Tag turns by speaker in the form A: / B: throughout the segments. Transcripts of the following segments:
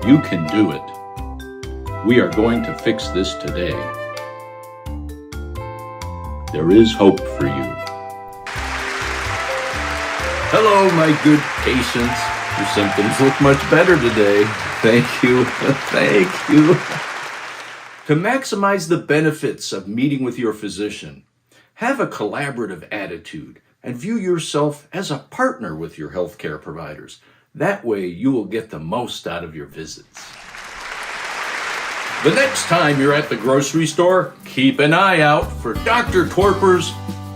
A: You can do it. We are going to fix this today. There is hope for you. Hello, my good patients. Your symptoms look much better today. Thank you. Thank you. To maximize the benefits of meeting with your physician, have a collaborative attitude and view yourself as a partner with your healthcare providers. That way you will get the most out of your visits. The next time you're at the grocery store, keep an eye out for Dr. Torpor's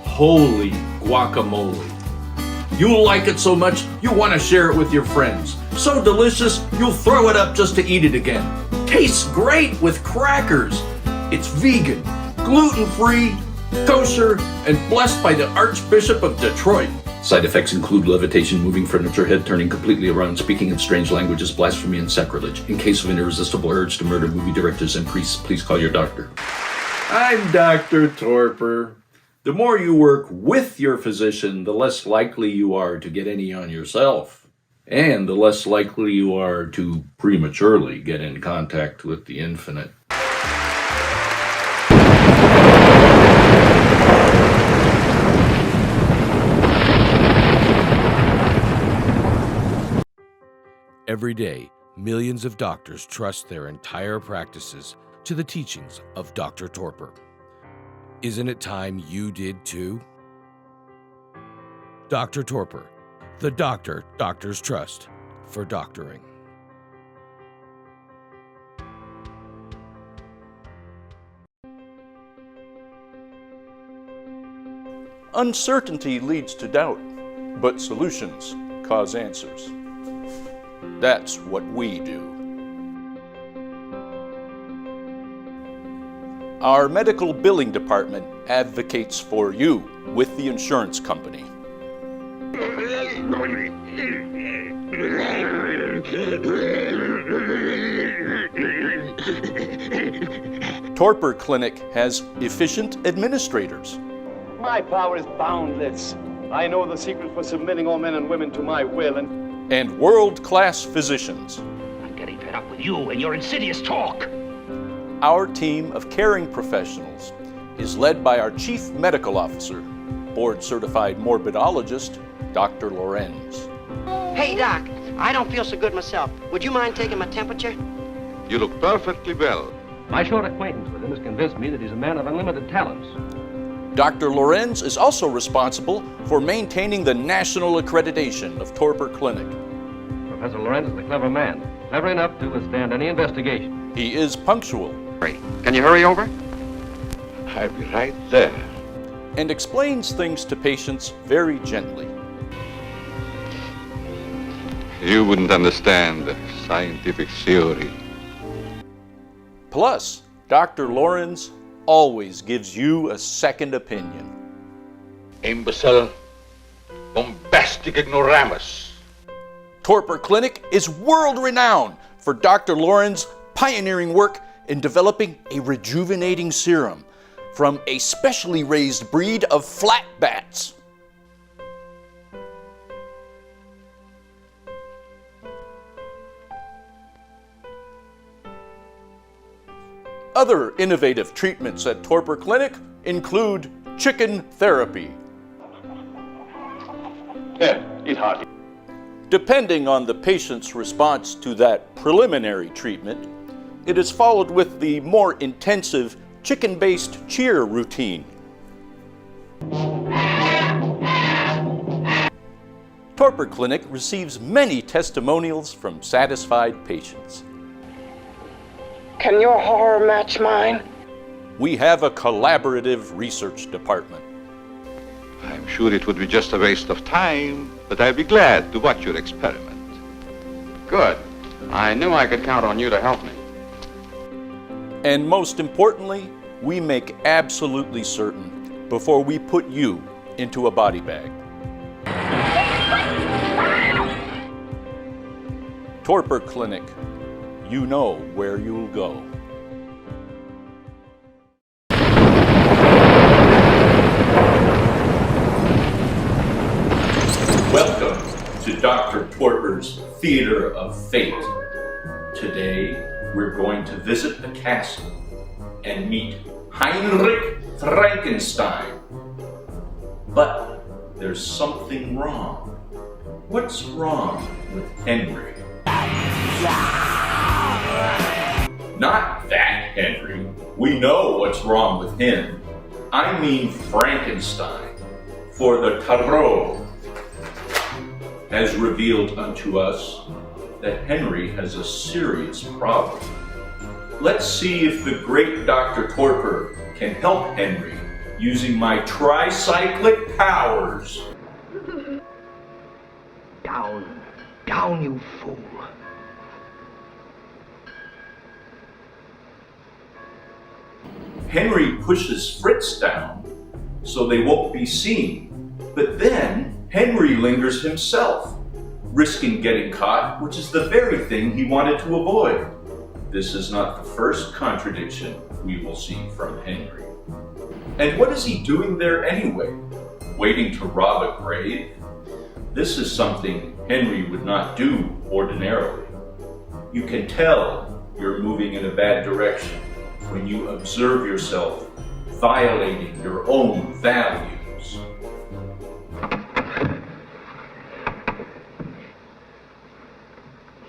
A: Holy Guacamole. You'll like it so much, you'll want to share it with your friends. So delicious, you'll throw it up just to eat it again. Tastes great with crackers. It's vegan, gluten-free, kosher, and blessed by the Archbishop of Detroit. Side effects include levitation, moving furniture, head turning completely around, speaking in strange languages, blasphemy, and sacrilege. In case of an irresistible urge to murder movie directors and priests, please call your doctor. I'm Dr. Torpor. The more you work with your physician, the less likely you are to get any on yourself. And the less likely you are to prematurely get in contact with the infinite.
B: Every day, millions of doctors trust their entire practices to the teachings of Dr. Torpor. Isn't it time you did too? Dr. Torpor, the doctor doctors trust for doctoring.
C: Uncertainty leads to doubt, but solutions cause answers. That's what we do. Our medical billing department advocates for you with the insurance company. Torpor Clinic has efficient administrators.
D: My power is boundless. I know the secret for submitting all men and women to my will
C: and world-class physicians.
E: I'm getting fed up with you and your insidious talk.
C: Our team of caring professionals is led by our Chief Medical Officer, board-certified morbidologist, Dr. Lorenz.
F: Hey, Doc, I don't feel so good myself. Would you mind taking my temperature?
G: You look perfectly well.
H: My short acquaintance with him has convinced me that he's a man of unlimited talents.
C: Dr. Lorenz is also responsible for maintaining the national accreditation of Torpor Clinic.
H: Professor Lorenz is a clever man, clever enough to withstand any investigation.
C: He is punctual.
G: Can you hurry over? I'll be right there.
C: And explains things to patients very gently.
G: You wouldn't understand scientific theory.
C: Plus, Dr. Lorenz always gives you a second opinion.
G: Imbecile, bombastic ignoramus.
C: Torpor Clinic is world-renowned for Dr. Lorenz's pioneering work in developing a rejuvenating serum from a specially raised breed of flat bats. Other innovative treatments at Torpor Clinic include chicken therapy.
D: eat hearty.
C: Depending on the patient's response to that preliminary treatment, it is followed with the more intensive chicken-based cheer routine. Torpor Clinic receives many testimonials from satisfied patients.
F: Can your horror match mine?
C: We have a collaborative research department.
G: I'm sure it would be just a waste of time, but I'd be glad to watch your experiment.
I: Good. I knew I could count on you to help me.
C: And most importantly, we make absolutely certain before we put you into a body bag. Torpor Clinic, you know where you'll go.
A: Welcome to Dr. Torpor's Theater of Fate. Today, we're going to visit the castle and meet Heinrich Frankenstein. But there's something wrong. What's wrong with Henry? Not that Henry. We know what's wrong with him. I mean Frankenstein. For the Tarot has revealed unto us that Henry has a serious problem. Let's see if the great Dr. Torpor can help Henry using my tricyclic powers.
E: Down, down, you fool.
A: Henry pushes Fritz down so they won't be seen, but then Henry lingers himself, risking getting caught, which is the very thing he wanted to avoid. This is not the first contradiction we will see from Henry. And what is he doing there anyway? Waiting to rob a grave? This is something Henry would not do ordinarily. You can tell you're moving in a bad direction when you observe yourself violating your own values.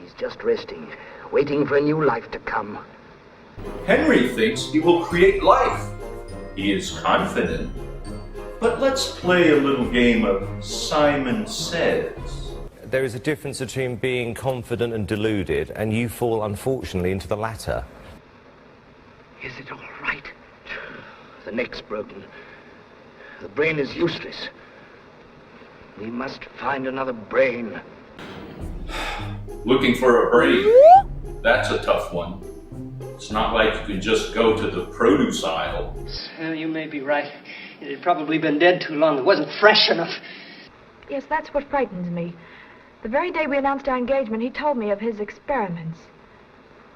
E: He's just resting, waiting for a new life to come.
A: Henry thinks he will create life. He is confident. But let's play a little game of Simon Says.
J: There is a difference between being confident and deluded, and you fall, unfortunately, into the latter.
E: Is it all right? The neck's broken. The brain is useless. We must find another brain.
A: Looking for a brain? That's a tough one. It's not like you can just go to the produce aisle.
F: You may be right. It had probably been dead too long. It wasn't fresh enough.
K: Yes, that's what frightens me. The very day we announced our engagement, he told me of his experiments.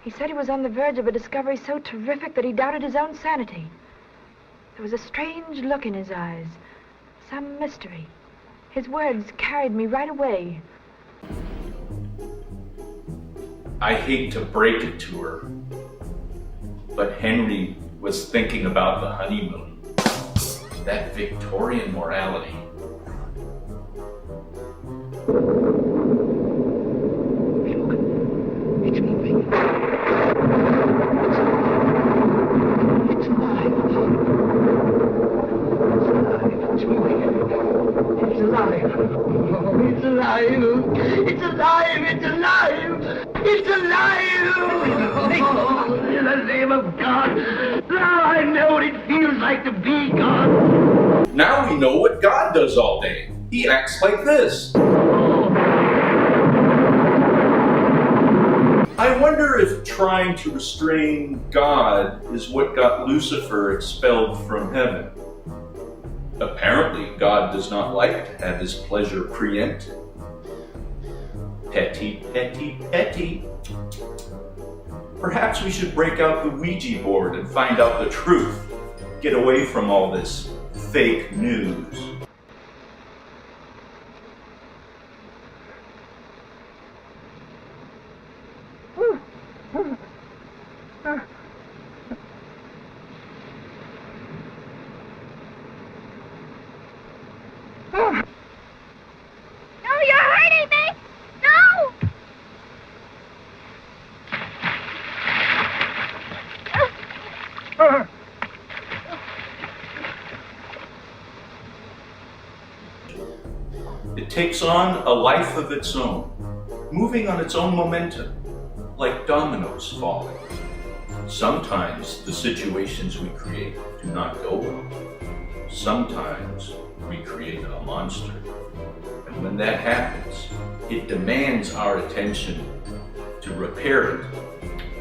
K: He said he was on the verge of a discovery so terrific that he doubted his own sanity. There was a strange look in his eyes, some mystery. His words carried me right away.
A: I hate to break it to her, but Henry was thinking about the honeymoon. That Victorian morality.
E: Look, it's moving. It's alive. It's moving. It's alive. Oh, it's alive. It's alive. It's alive. It's alive. Oh, in the name of God. Now I know what it feels like to be God.
A: Now we know what God does all day. He acts like this. I wonder if trying to restrain God is what got Lucifer expelled from heaven. Apparently, God does not like to have his pleasure preempted. Petty, petty, petty. Perhaps we should break out the Ouija board and find out the truth. Get away from all this fake news.
K: No, you're hurting me! No!
A: It takes on a life of its own, moving on its own momentum, like dominoes falling. Sometimes the situations we create do not go well. Sometimes we create a monster. And when that happens, it demands our attention. To repair it,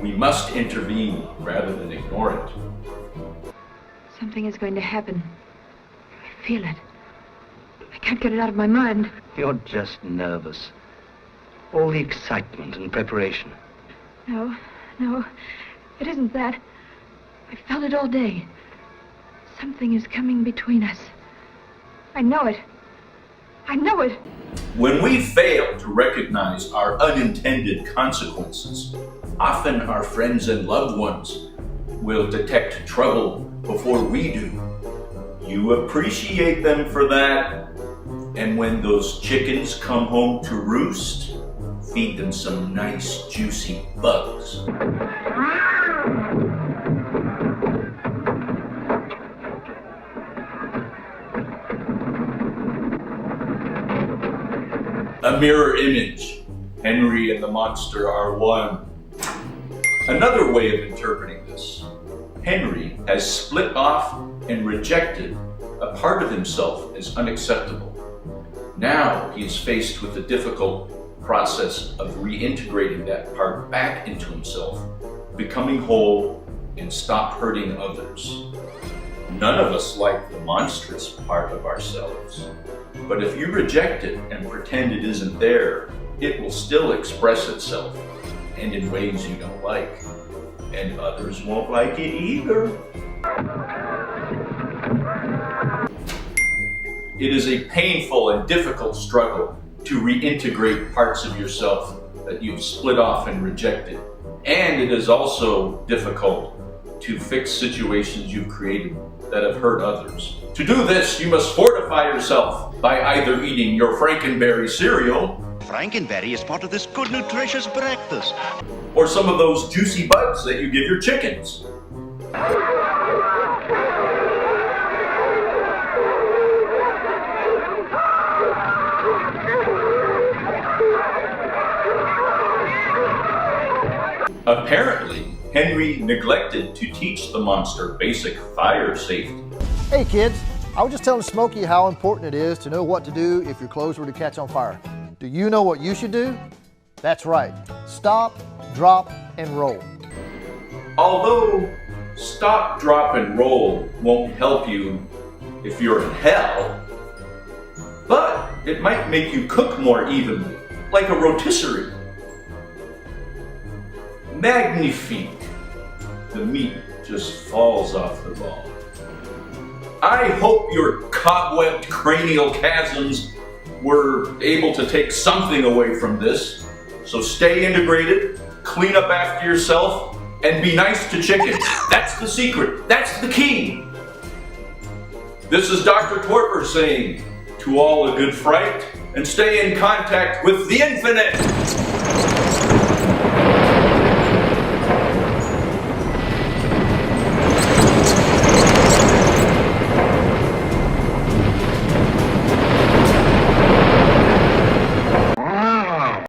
A: we must intervene rather than ignore it.
K: Something is going to happen. I feel it. I can't get it out of my mind.
E: You're just nervous. All the excitement and preparation.
K: No, it isn't that. I felt it all day. Something is coming between us. I know it. I know it.
A: When we fail to recognize our unintended consequences, often our friends and loved ones will detect trouble before we do. You appreciate them for that, and when those chickens come home to roost, feed them some nice juicy bugs. A mirror image. Henry and the monster are one. Another way of interpreting this. Henry has split off and rejected a part of himself as unacceptable. Now he is faced with the difficult process of reintegrating that part back into himself, becoming whole, and stop hurting others. None of us like the monstrous part of ourselves. But if you reject it and pretend it isn't there, it will still express itself, and in ways you don't like. And others won't like it either. It is a painful and difficult struggle to reintegrate parts of yourself that you've split off and rejected. And it is also difficult to fix situations you've created that have hurt others. To do this, you must fortify yourself by either eating your Frankenberry cereal,
L: Frankenberry is part of this good, nutritious breakfast,
A: or some of those juicy bugs that you give your chickens. Apparently, Henry neglected to teach the monster basic fire safety.
M: Hey kids, I was just telling Smokey how important it is to know what to do if your clothes were to catch on fire. Do you know what you should do? That's right. Stop, drop, and roll.
A: Although stop, drop, and roll won't help you if you're in hell, but it might make you cook more evenly, like a rotisserie. Magnifique. The meat just falls off the bone. I hope your cobwebbed cranial chasms were able to take something away from this. So stay integrated, clean up after yourself, and be nice to chickens. That's the secret. That's the key. This is Dr. Torpor saying, to all a good fright, and stay in contact with the infinite.